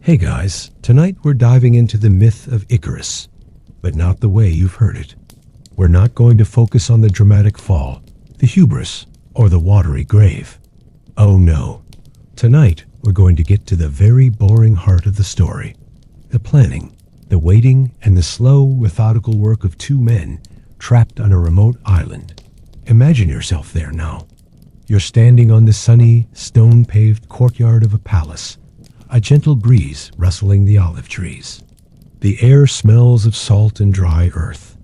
Hey guys, tonight we're diving into the myth of Icarus, but not the way you've heard it. We're not going to focus on the dramatic fall, the hubris, or the watery grave. Oh no. Tonight we're going to get to the very boring heart of the story. The planning, the waiting, and the slow, methodical work of two men trapped on a remote island. Imagine yourself there now. You're standing on the sunny, stone-paved courtyard of a palace, a gentle breeze rustling the olive trees. The air smells of salt and dry earth.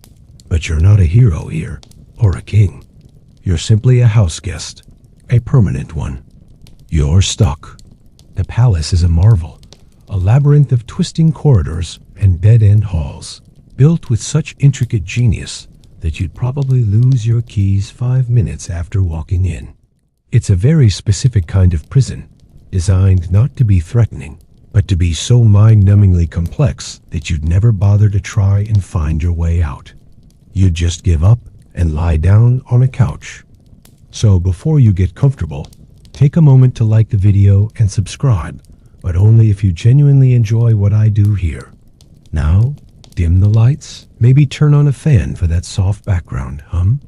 But you're not a hero here, or a king. You're simply a house guest, a permanent one. You're stuck. The palace is a marvel, a labyrinth of twisting corridors and dead-end halls, built with such intricate genius that you'd probably lose your keys 5 minutes after walking in. It's a very specific kind of prison, designed not to be threatening, but to be so mind-numbingly complex that you'd never bother to try and find your way out. You'd just give up and lie down on a couch. So before you get comfortable, take a moment to like the video and subscribe, but only if you genuinely enjoy what I do here. Now, dim the lights, maybe turn on a fan for that soft background hum,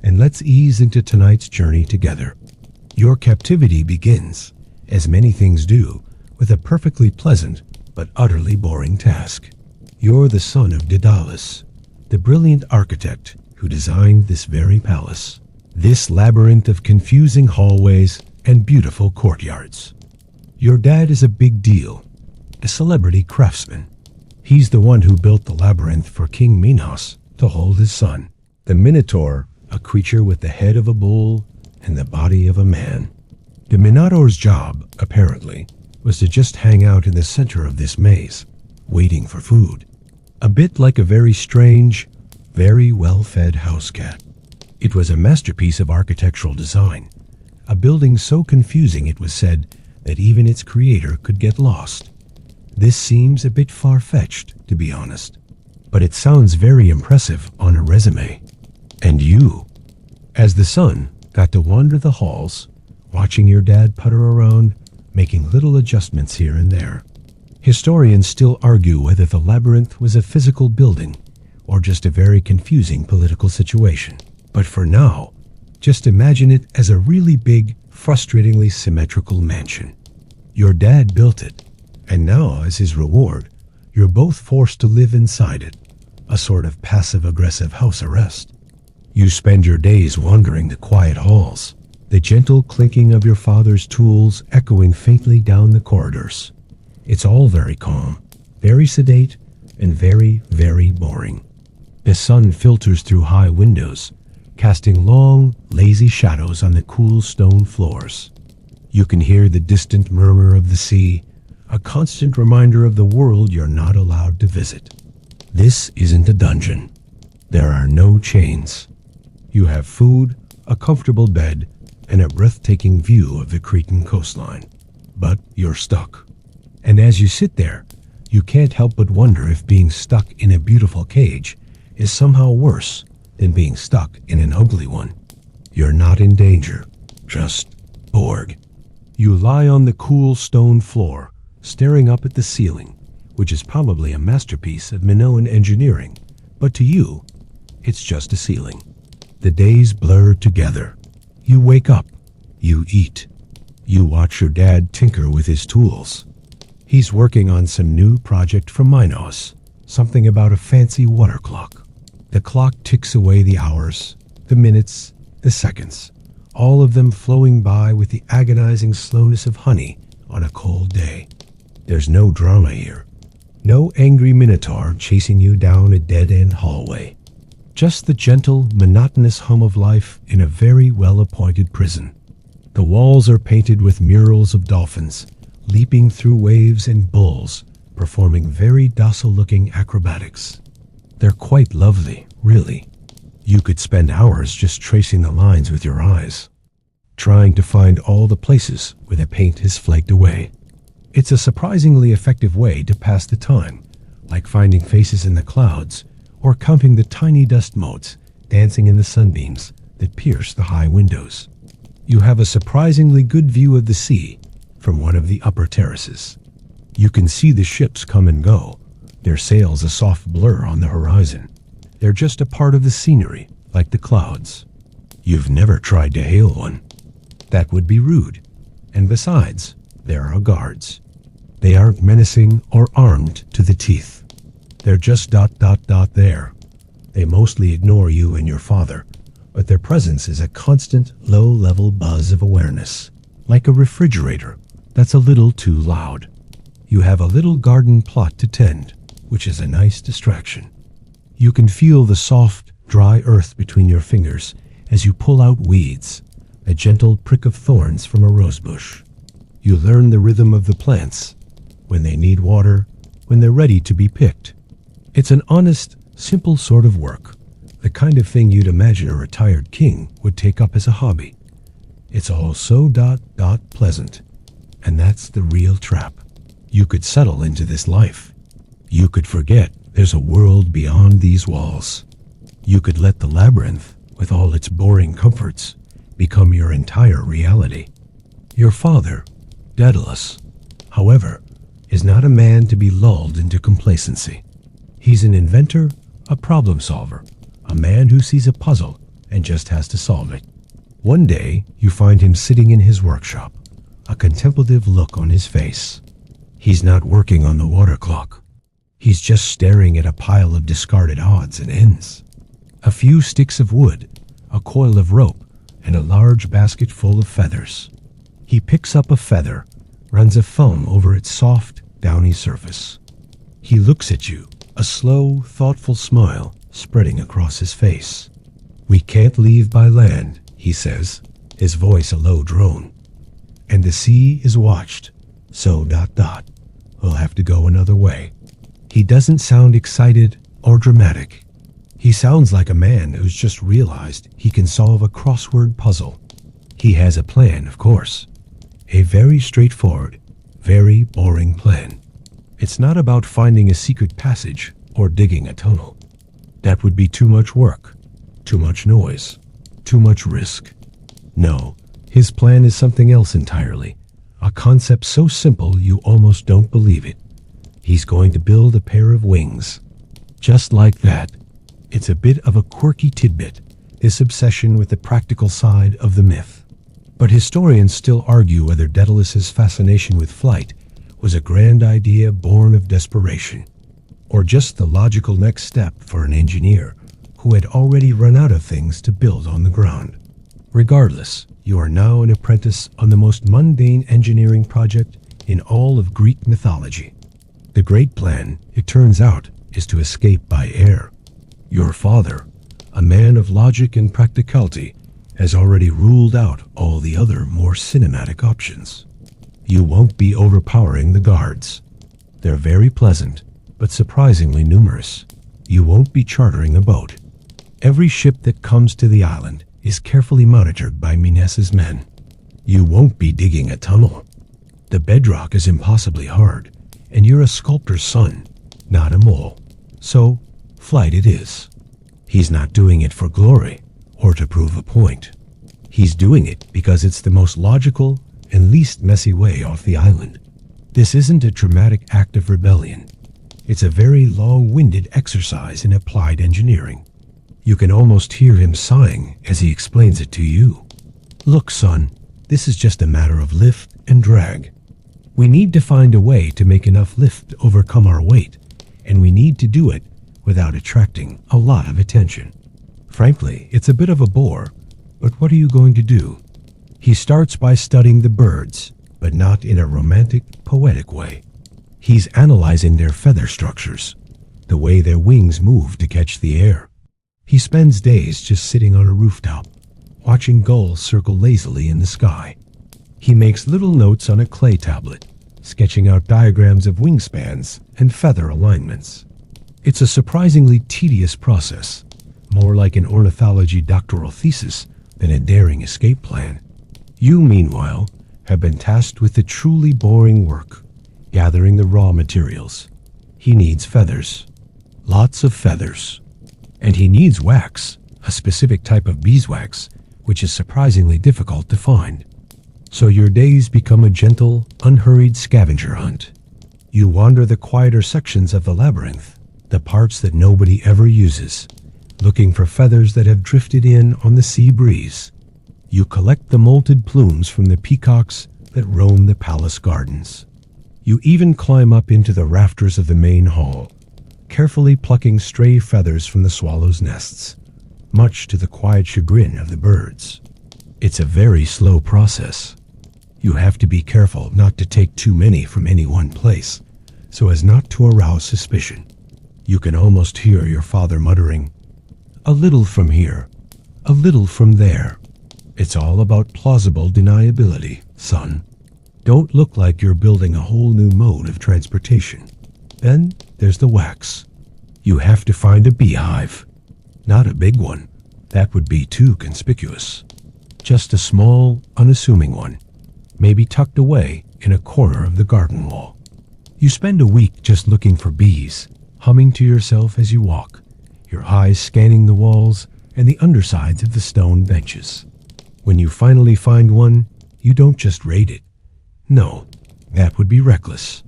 and let's ease into tonight's journey together. Your captivity begins, as many things do, with a perfectly pleasant but utterly boring task. You're the son of Daedalus, the brilliant architect who designed this very palace, this labyrinth of confusing hallways and beautiful courtyards. Your dad is a big deal, a celebrity craftsman. He's the one who built the labyrinth for King Minos to hold his son, the Minotaur, a creature with the head of a bull and the body of a man. The Minotaur's job, apparently, was to just hang out in the center of this maze, waiting for food. A bit like a very strange, very well-fed house cat. It was a masterpiece of architectural design, a building so confusing it was said that even its creator could get lost. This seems a bit far-fetched, to be honest, but it sounds very impressive on a resume. And you, as the son, got to wander the halls, watching your dad putter around, making little adjustments here and there. Historians still argue whether the labyrinth was a physical building or just a very confusing political situation. But for now, just imagine it as a really big, frustratingly symmetrical mansion. Your dad built it, and now, as his reward, you're both forced to live inside it, a sort of passive-aggressive house arrest. You spend your days wandering the quiet halls, the gentle clinking of your father's tools echoing faintly down the corridors. It's all very calm, very sedate, and very, very boring. The sun filters through high windows, casting long, lazy shadows on the cool stone floors. You can hear the distant murmur of the sea, a constant reminder of the world you're not allowed to visit. This isn't a dungeon. There are no chains. You have food, a comfortable bed, and a breathtaking view of the Cretan coastline. But you're stuck. And as you sit there, you can't help but wonder if being stuck in a beautiful cage is somehow worse than being stuck in an ugly one. You're not in danger, just bored. You lie on the cool stone floor, staring up at the ceiling, which is probably a masterpiece of Minoan engineering, but to you, it's just a ceiling. The days blur together. You wake up. You eat. You watch your dad tinker with his tools. He's working on some new project from Minos, something about a fancy water clock. The clock ticks away the hours, the minutes, the seconds, all of them flowing by with the agonizing slowness of honey on a cold day. There's no drama here. No angry minotaur chasing you down a dead-end hallway. Just the gentle, monotonous hum of life in a very well-appointed prison. The walls are painted with murals of dolphins, leaping through waves, and bulls, performing very docile-looking acrobatics. They're quite lovely, really. You could spend hours just tracing the lines with your eyes, trying to find all the places where the paint has flaked away. It's a surprisingly effective way to pass the time, like finding faces in the clouds, or counting the tiny dust motes dancing in the sunbeams that pierce the high windows. You have a surprisingly good view of the sea from one of the upper terraces. You can see the ships come and go, their sails a soft blur on the horizon. They're just a part of the scenery, like the clouds. You've never tried to hail one. That would be rude. And besides, there are guards. They aren't menacing or armed to the teeth. They're just there. They mostly ignore you and your father, but their presence is a constant, low-level buzz of awareness, like a refrigerator that's a little too loud. You have a little garden plot to tend, which is a nice distraction. You can feel the soft, dry earth between your fingers as you pull out weeds, a gentle prick of thorns from a rosebush. You learn the rhythm of the plants, when they need water, when they're ready to be picked. It's an honest, simple sort of work, the kind of thing you'd imagine a retired king would take up as a hobby. It's all so pleasant, and that's the real trap. You could settle into this life. You could forget there's a world beyond these walls. You could let the labyrinth, with all its boring comforts, become your entire reality. Your father, Daedalus, however, is not a man to be lulled into complacency. He's an inventor, a problem solver, a man who sees a puzzle and just has to solve it. One day, you find him sitting in his workshop, a contemplative look on his face. He's not working on the water clock. He's just staring at a pile of discarded odds and ends. A few sticks of wood, a coil of rope, and a large basket full of feathers. He picks up a feather, runs a thumb over its soft, downy surface. He looks at you, a slow, thoughtful smile spreading across his face. "We can't leave by land," he says, his voice a low drone. "And the sea is watched, so we'll have to go another way." He doesn't sound excited or dramatic. He sounds like a man who's just realized he can solve a crossword puzzle. He has a plan, of course. A very straightforward, very boring plan. It's not about finding a secret passage or digging a tunnel. That would be too much work, too much noise, too much risk. No, his plan is something else entirely. A concept so simple you almost don't believe it. He's going to build a pair of wings. Just like that. It's a bit of a quirky tidbit, this obsession with the practical side of the myth. But historians still argue whether Daedalus's fascination with flight was a grand idea born of desperation, or just the logical next step for an engineer who had already run out of things to build on the ground. Regardless, you are now an apprentice on the most mundane engineering project in all of Greek mythology. The great plan, it turns out, is to escape by air. Your father, a man of logic and practicality, has already ruled out all the other more cinematic options. You won't be overpowering the guards. They're very pleasant, but surprisingly numerous. You won't be chartering a boat. Every ship that comes to the island is carefully monitored by Mines's men. You won't be digging a tunnel. The bedrock is impossibly hard, and you're a sculptor's son, not a mole. So, flight it is. He's not doing it for glory or to prove a point. He's doing it because it's the most logical and least messy way off the island. This isn't a dramatic act of rebellion. It's a very long-winded exercise in applied engineering. You can almost hear him sighing as he explains it to you. "Look, son, this is just a matter of lift and drag. We need to find a way to make enough lift to overcome our weight, and we need to do it without attracting a lot of attention. Frankly, it's a bit of a bore, but what are you going to do?" He starts by studying the birds, but not in a romantic, poetic way. He's analyzing their feather structures, the way their wings move to catch the air. He spends days just sitting on a rooftop, watching gulls circle lazily in the sky. He makes little notes on a clay tablet, sketching out diagrams of wingspans and feather alignments. It's a surprisingly tedious process, more like an ornithology doctoral thesis than a daring escape plan. You, meanwhile, have been tasked with the truly boring work, gathering the raw materials. He needs feathers, lots of feathers. And he needs wax, a specific type of beeswax, which is surprisingly difficult to find. So your days become a gentle, unhurried scavenger hunt. You wander the quieter sections of the labyrinth, the parts that nobody ever uses, looking for feathers that have drifted in on the sea breeze. You collect the molted plumes from the peacocks that roam the palace gardens. You even climb up into the rafters of the main hall, carefully plucking stray feathers from the swallows' nests, much to the quiet chagrin of the birds. It's a very slow process. You have to be careful not to take too many from any one place, so as not to arouse suspicion. You can almost hear your father muttering, "A little from here, a little from there." It's all about plausible deniability, son. Don't look like you're building a whole new mode of transportation. Then there's the wax. You have to find a beehive. Not a big one. That would be too conspicuous. Just a small, unassuming one, maybe tucked away in a corner of the garden wall. You spend a week just looking for bees, humming to yourself as you walk, your eyes scanning the walls and the undersides of the stone benches. When you finally find one, you don't just raid it. No, that would be reckless.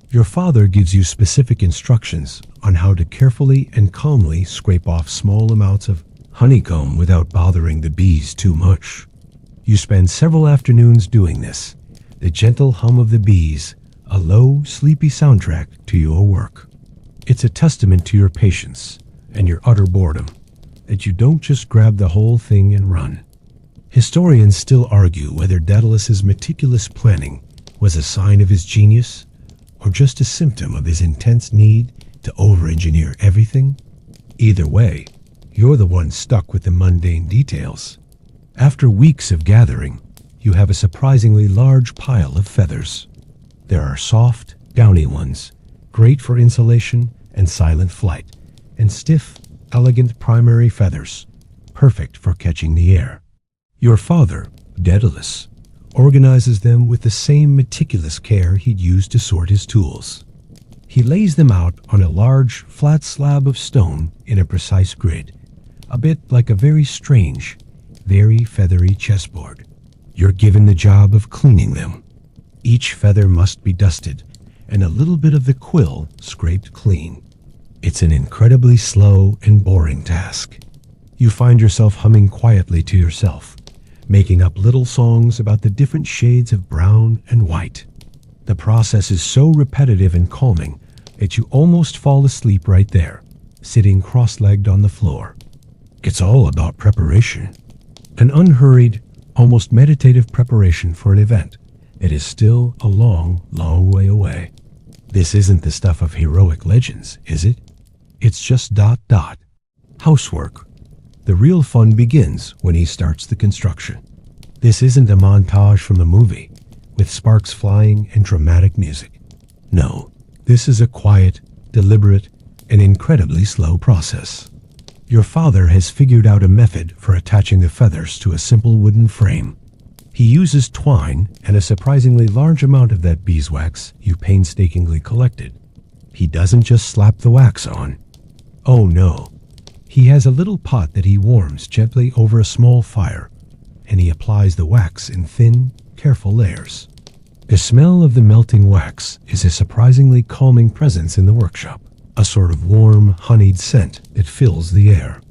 Your father gives you specific instructions on how to carefully and calmly scrape off small amounts of honeycomb without bothering the bees too much. You spend several afternoons doing this, the gentle hum of the bees, a low, sleepy soundtrack to your work. It's a testament to your patience and your utter boredom that you don't just grab the whole thing and run. Historians still argue whether Daedalus's meticulous planning was a sign of his genius or just a symptom of his intense need to over-engineer everything. Either way, you're the one stuck with the mundane details. After weeks of gathering, you have a surprisingly large pile of feathers. There are soft, downy ones, great for insulation and silent flight, and stiff, elegant primary feathers, perfect for catching the air. Your father, Daedalus, organizes them with the same meticulous care he'd use to sort his tools. He lays them out on a large, flat slab of stone in a precise grid, a bit like a very strange, very feathery chessboard. You're given the job of cleaning them. Each feather must be dusted, and a little bit of the quill scraped clean. It's an incredibly slow and boring task. You find yourself humming quietly to yourself, making up little songs about the different shades of brown and white. The process is so repetitive and calming that you almost fall asleep right there, sitting cross-legged on the floor. It's all about preparation. An unhurried, almost meditative preparation for an event that is still a long, long way away. This isn't the stuff of heroic legends, is it? It's just ... housework. The real fun begins when he starts the construction. This isn't a montage from a movie, with sparks flying and dramatic music. No, this is a quiet, deliberate, and incredibly slow process. Your father has figured out a method for attaching the feathers to a simple wooden frame. He uses twine and a surprisingly large amount of that beeswax you painstakingly collected. He doesn't just slap the wax on. Oh no. He has a little pot that he warms gently over a small fire, and he applies the wax in thin, careful layers. The smell of the melting wax is a surprisingly calming presence in the workshop, a sort of warm, honeyed scent that fills the air.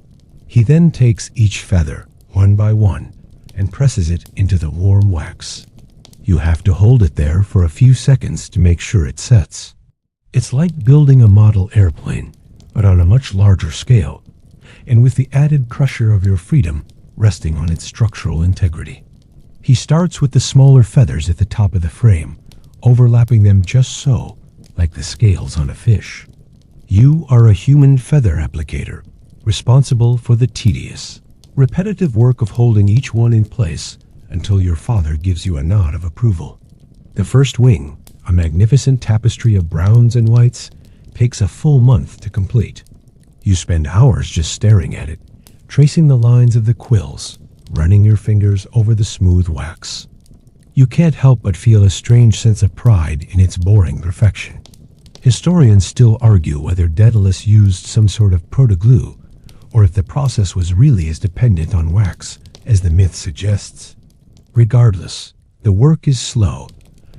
He then takes each feather, one by one, and presses it into the warm wax. You have to hold it there for a few seconds to make sure it sets. It's like building a model airplane, but on a much larger scale, and with the added pressure of your freedom resting on its structural integrity. He starts with the smaller feathers at the top of the frame, overlapping them just so, like the scales on a fish. You are a human feather applicator, responsible for the tedious, repetitive work of holding each one in place until your father gives you a nod of approval. The first wing, a magnificent tapestry of browns and whites, takes a full month to complete. You spend hours just staring at it, tracing the lines of the quills, running your fingers over the smooth wax. You can't help but feel a strange sense of pride in its boring perfection. Historians still argue whether Daedalus used some sort of proto-glue, or if the process was really as dependent on wax as the myth suggests. Regardless, the work is slow,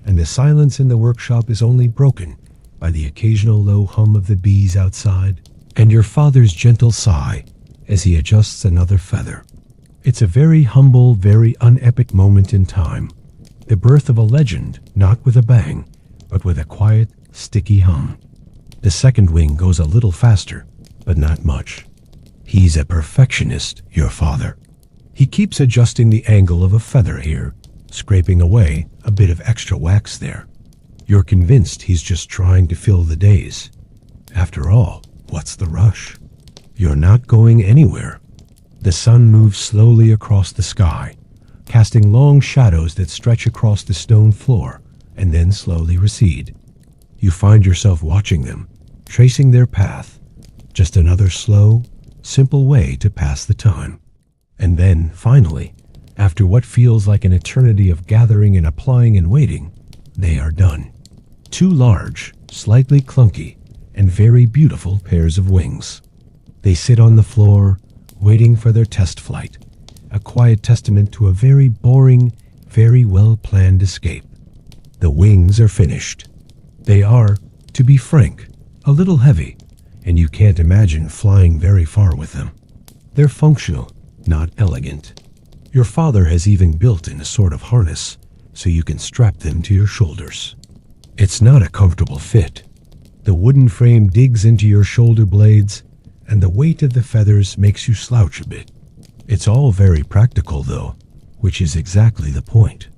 and the silence in the workshop is only broken by the occasional low hum of the bees outside, and your father's gentle sigh as he adjusts another feather. It's a very humble, very unepic moment in time. The birth of a legend, not with a bang, but with a quiet, sticky hum. The second wing goes a little faster, but not much. He's a perfectionist, your father. He keeps adjusting the angle of a feather here, scraping away a bit of extra wax there. You're convinced he's just trying to fill the days. After all, what's the rush? You're not going anywhere. The sun moves slowly across the sky, casting long shadows that stretch across the stone floor and then slowly recede. You find yourself watching them, tracing their path, just another slow, simple way to pass the time. And then, finally, after what feels like an eternity of gathering and applying and waiting, they are done. Two large, slightly clunky, and very beautiful pairs of wings. They sit on the floor, waiting for their test flight, a quiet testament to a very boring, very well-planned escape. The wings are finished. They are, to be frank, a little heavy, and you can't imagine flying very far with them. They're functional, not elegant. Your father has even built in a sort of harness, so you can strap them to your shoulders. It's not a comfortable fit. The wooden frame digs into your shoulder blades, and the weight of the feathers makes you slouch a bit. It's all very practical, though, which is exactly the point.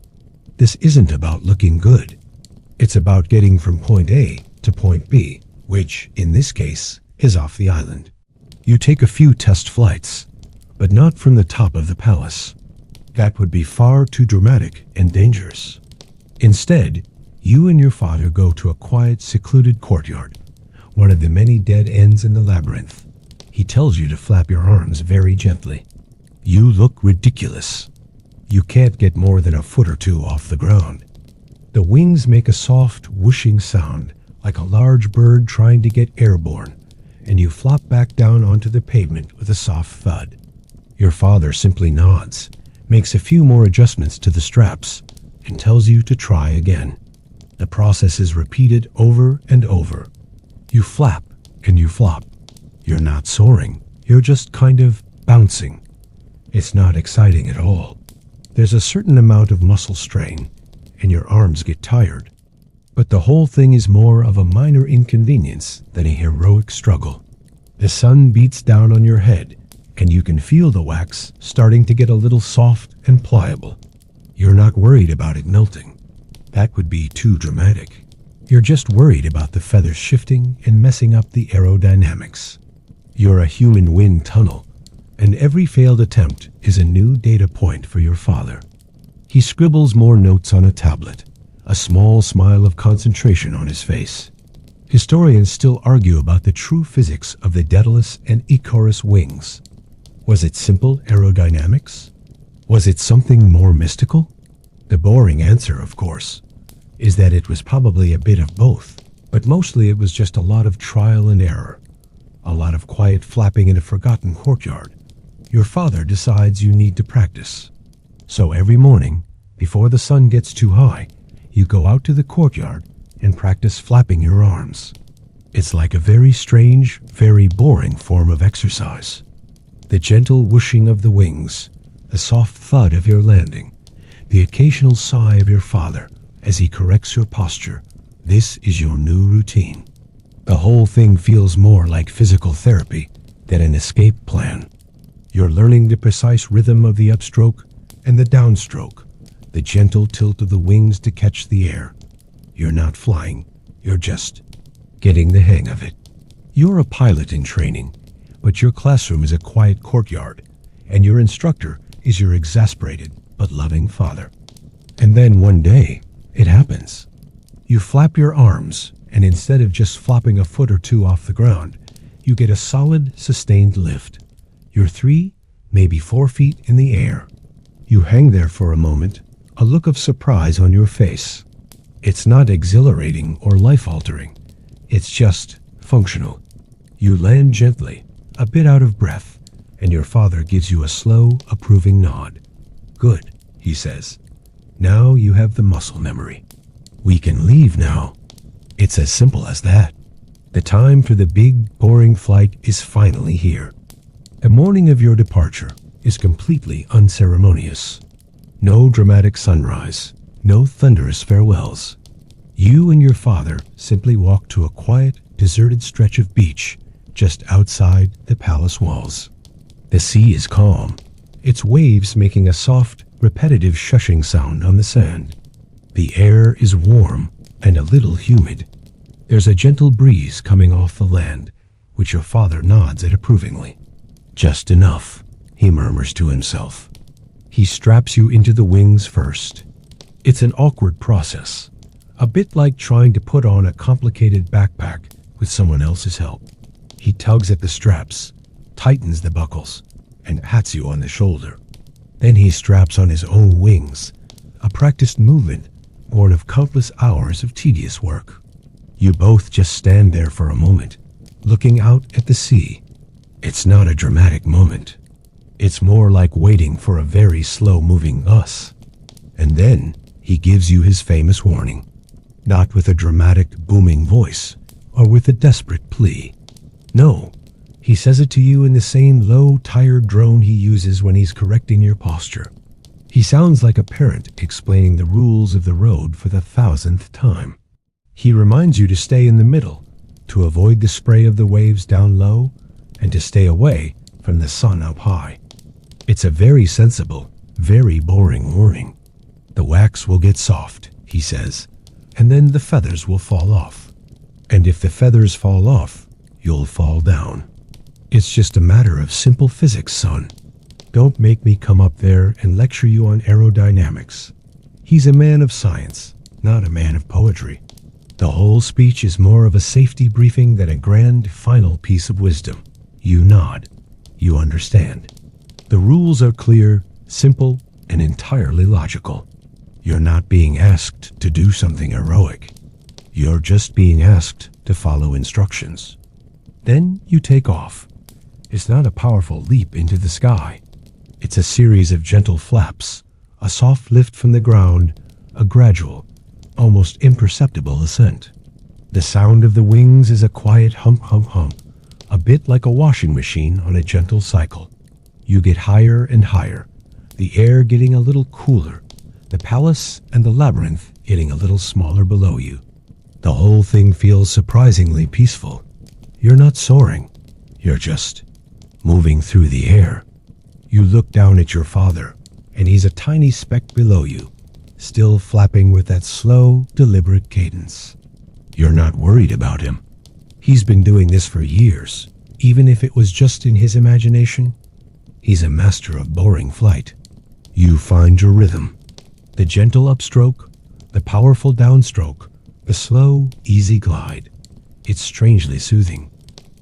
This isn't about looking good. It's about getting from point A to point B, which, in this case, is off the island. You take a few test flights, but not from the top of the palace. That would be far too dramatic and dangerous. Instead, you and your father go to a quiet, secluded courtyard, one of the many dead ends in the labyrinth. He tells you to flap your arms very gently. You look ridiculous. You can't get more than a foot or two off the ground. The wings make a soft, whooshing sound, like a large bird trying to get airborne, and you flop back down onto the pavement with a soft thud. Your father simply nods, makes a few more adjustments to the straps, and tells you to try again. The process is repeated over and over. You flap and you flop. You're not soaring, you're just kind of bouncing. It's not exciting at all. There's a certain amount of muscle strain, and your arms get tired. But the whole thing is more of a minor inconvenience than a heroic struggle. The sun beats down on your head, and you can feel the wax starting to get a little soft and pliable. You're not worried about it melting. That would be too dramatic. You're just worried about the feathers shifting and messing up the aerodynamics. You're a human wind tunnel, and every failed attempt is a new data point for your father. He scribbles more notes on a tablet, a small smile of concentration on his face. Historians still argue about the true physics of the Daedalus and Icarus wings. Was it simple aerodynamics? Was it something more mystical? The boring answer, of course, is that it was probably a bit of both, but mostly it was just a lot of trial and error, a lot of quiet flapping in a forgotten courtyard. Your father decides you need to practice. So every morning, before the sun gets too high, you go out to the courtyard and practice flapping your arms. It's like a very strange, very boring form of exercise. The gentle whooshing of the wings, the soft thud of your landing, the occasional sigh of your father as he corrects your posture. This is your new routine. The whole thing feels more like physical therapy than an escape plan. You're learning the precise rhythm of the upstroke and the downstroke, the gentle tilt of the wings to catch the air. You're not flying, you're just getting the hang of it. You're a pilot in training, but your classroom is a quiet courtyard, and your instructor is your exasperated but loving father. And then one day, it happens. You flap your arms, and instead of just flopping a foot or two off the ground, you get a solid, sustained lift. You're 3, maybe 4 feet in the air. You hang there for a moment, a look of surprise on your face. It's not exhilarating or life-altering. It's just functional. You land gently, a bit out of breath, and your father gives you a slow, approving nod. Good, he says. Now you have the muscle memory. We can leave now. It's as simple as that. The time for the big, boring flight is finally here. The morning of your departure is completely unceremonious. No dramatic sunrise, no thunderous farewells. You and your father simply walk to a quiet, deserted stretch of beach just outside the palace walls. The sea is calm, its waves making a soft, repetitive shushing sound on the sand. The air is warm and a little humid. There's a gentle breeze coming off the land, which your father nods at approvingly. Just enough, he murmurs to himself. He straps you into the wings first. It's an awkward process, a bit like trying to put on a complicated backpack with someone else's help. He tugs at the straps, tightens the buckles, and pats you on the shoulder. Then he straps on his own wings, a practiced movement born of countless hours of tedious work. You both just stand there for a moment, looking out at the sea. It's not a dramatic moment. It's more like waiting for a very slow-moving bus. And then he gives you his famous warning, not with a dramatic, booming voice or with a desperate plea. No, he says it to you in the same low, tired drone he uses when he's correcting your posture. He sounds like a parent explaining the rules of the road for the 1000th time. He reminds you to stay in the middle, to avoid the spray of the waves down low, and to stay away from the sun up high. It's a very sensible, very boring warning. The wax will get soft, he says, and then the feathers will fall off. And if the feathers fall off, you'll fall down. It's just a matter of simple physics, son. Don't make me come up there and lecture you on aerodynamics. He's a man of science, not a man of poetry. The whole speech is more of a safety briefing than a grand, final piece of wisdom. You nod. You understand. The rules are clear, simple, and entirely logical. You're not being asked to do something heroic. You're just being asked to follow instructions. Then you take off. It's not a powerful leap into the sky. It's a series of gentle flaps, a soft lift from the ground, a gradual, almost imperceptible ascent. The sound of the wings is a quiet hump, hump, hump, a bit like a washing machine on a gentle cycle. You get higher and higher, the air getting a little cooler, the palace and the labyrinth getting a little smaller below you. The whole thing feels surprisingly peaceful. You're not soaring, you're just moving through the air. You look down at your father, and he's a tiny speck below you, still flapping with that slow, deliberate cadence. You're not worried about him. He's been doing this for years, even if it was just in his imagination. He's a master of boring flight. You find your rhythm. The gentle upstroke, the powerful downstroke, the slow, easy glide. It's strangely soothing.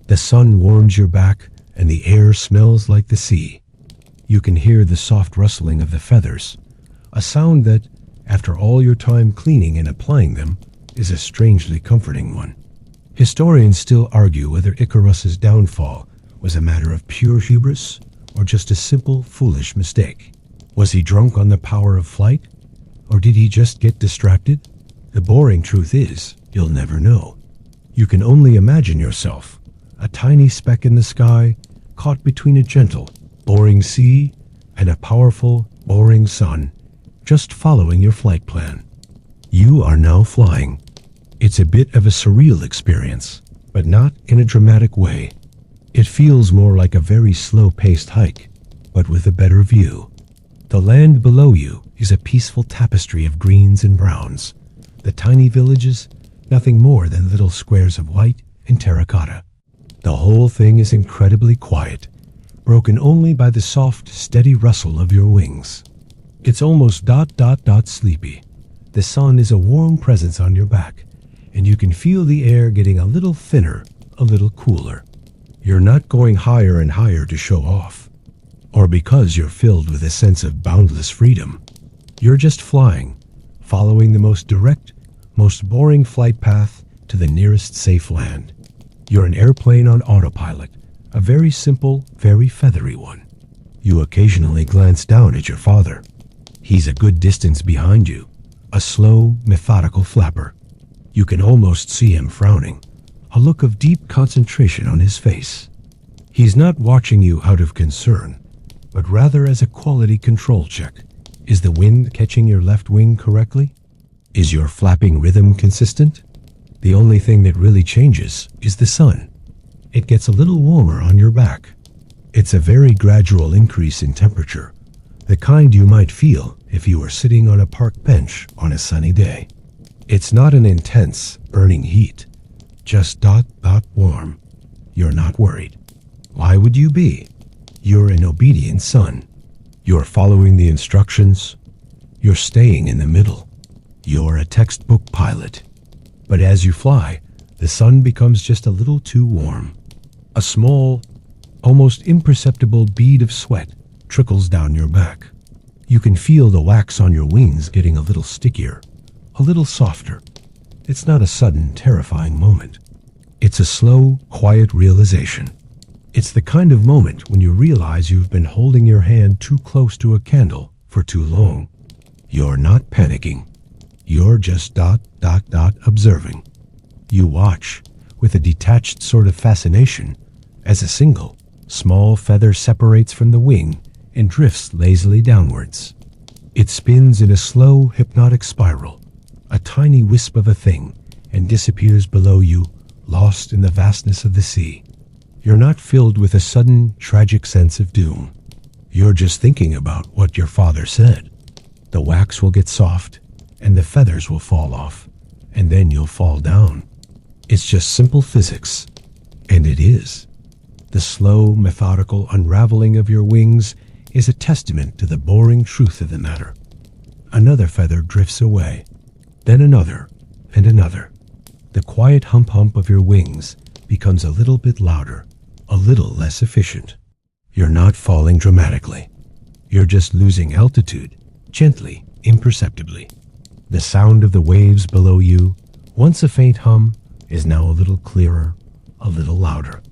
The sun warms your back, and the air smells like the sea. You can hear the soft rustling of the feathers, a sound that, after all your time cleaning and applying them, is a strangely comforting one. Historians still argue whether Icarus's downfall was a matter of pure hubris or just a simple, foolish mistake. Was he drunk on the power of flight? Or did he just get distracted? The boring truth is, you'll never know. You can only imagine yourself, a tiny speck in the sky, caught between a gentle, boring sea and a powerful, boring sun, just following your flight plan. You are now flying. It's a bit of a surreal experience, but not in a dramatic way. It feels more like a very slow-paced hike, but with a better view. The land below you is a peaceful tapestry of greens and browns. The tiny villages, nothing more than little squares of white and terracotta. The whole thing is incredibly quiet, broken only by the soft, steady rustle of your wings. It's almost sleepy. The sun is a warm presence on your back, and you can feel the air getting a little thinner, a little cooler. You're not going higher and higher to show off, or because you're filled with a sense of boundless freedom. You're just flying, following the most direct, most boring flight path to the nearest safe land. You're an airplane on autopilot, a very simple, very feathery one. You occasionally glance down at your father. He's a good distance behind you, a slow, methodical flapper. You can almost see him frowning, a look of deep concentration on his face. He's not watching you out of concern, but rather as a quality control check. Is the wind catching your left wing correctly? Is your flapping rhythm consistent? The only thing that really changes is the sun. It gets a little warmer on your back. It's a very gradual increase in temperature, the kind you might feel if you were sitting on a park bench on a sunny day. It's not an intense, burning heat, just warm. You're not worried. Why would you be? You're an obedient son. You're following the instructions. You're staying in the middle. You're a textbook pilot. But as you fly, the sun becomes just a little too warm. A small, almost imperceptible bead of sweat trickles down your back. You can feel the wax on your wings getting a little stickier, a little softer. It's not a sudden, terrifying moment. It's a slow, quiet realization. It's the kind of moment when you realize you've been holding your hand too close to a candle for too long. You're not panicking. You're just observing. You watch with a detached sort of fascination as a single, small feather separates from the wing and drifts lazily downwards. It spins in a slow, hypnotic spiral, a tiny wisp of a thing, and disappears below you, lost in the vastness of the sea. You're not filled with a sudden, tragic sense of doom. You're just thinking about what your father said. The wax will get soft, and the feathers will fall off, and then you'll fall down. It's just simple physics. And it is. The slow, methodical unraveling of your wings is a testament to the boring truth of the matter. Another feather drifts away, then another, and another. The quiet hump of your wings becomes a little bit louder, a little less efficient. You're not falling dramatically. You're just losing altitude, gently, imperceptibly. The sound of the waves below you, once a faint hum, is now a little clearer, a little louder.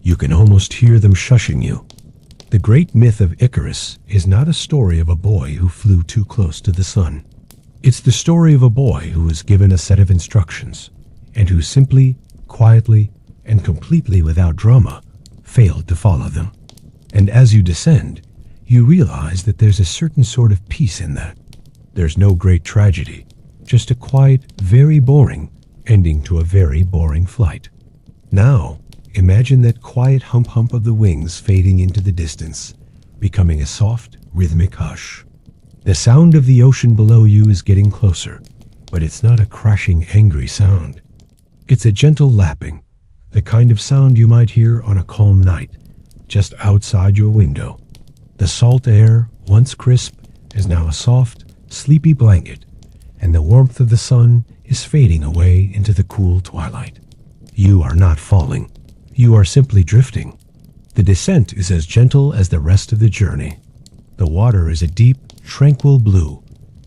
You can almost hear them shushing you. The great myth of Icarus is not a story of a boy who flew too close to the sun. It's the story of a boy who was given a set of instructions, and who simply, quietly, and completely without drama, failed to follow them. And as you descend, you realize that there's a certain sort of peace in that. There's no great tragedy, just a quiet, very boring ending to a very boring flight. Now, imagine that quiet hump of the wings fading into the distance, becoming a soft, rhythmic hush. The sound of the ocean below you is getting closer, but it's not a crashing, angry sound. It's a gentle lapping, the kind of sound you might hear on a calm night, just outside your window. The salt air, once crisp, is now a soft, sleepy blanket, and the warmth of the sun is fading away into the cool twilight. You are not falling. You are simply drifting. The descent is as gentle as the rest of the journey. The water is a deep, tranquil blue,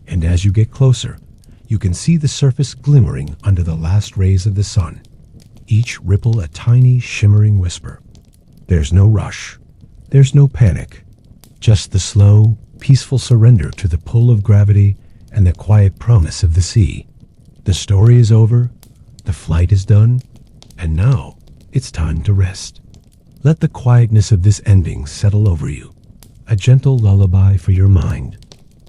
and as you get closer, you can see the surface glimmering under the last rays of the sun, each ripple a tiny, shimmering whisper. There's no rush. There's no panic. Just the slow, peaceful surrender to the pull of gravity and the quiet promise of the sea. The story is over, the flight is done, and now it's time to rest. Let the quietness of this ending settle over you, a gentle lullaby for your mind.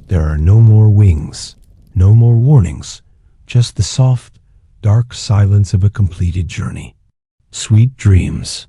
There are no more wings, no more warnings, just the soft, dark silence of a completed journey. Sweet dreams.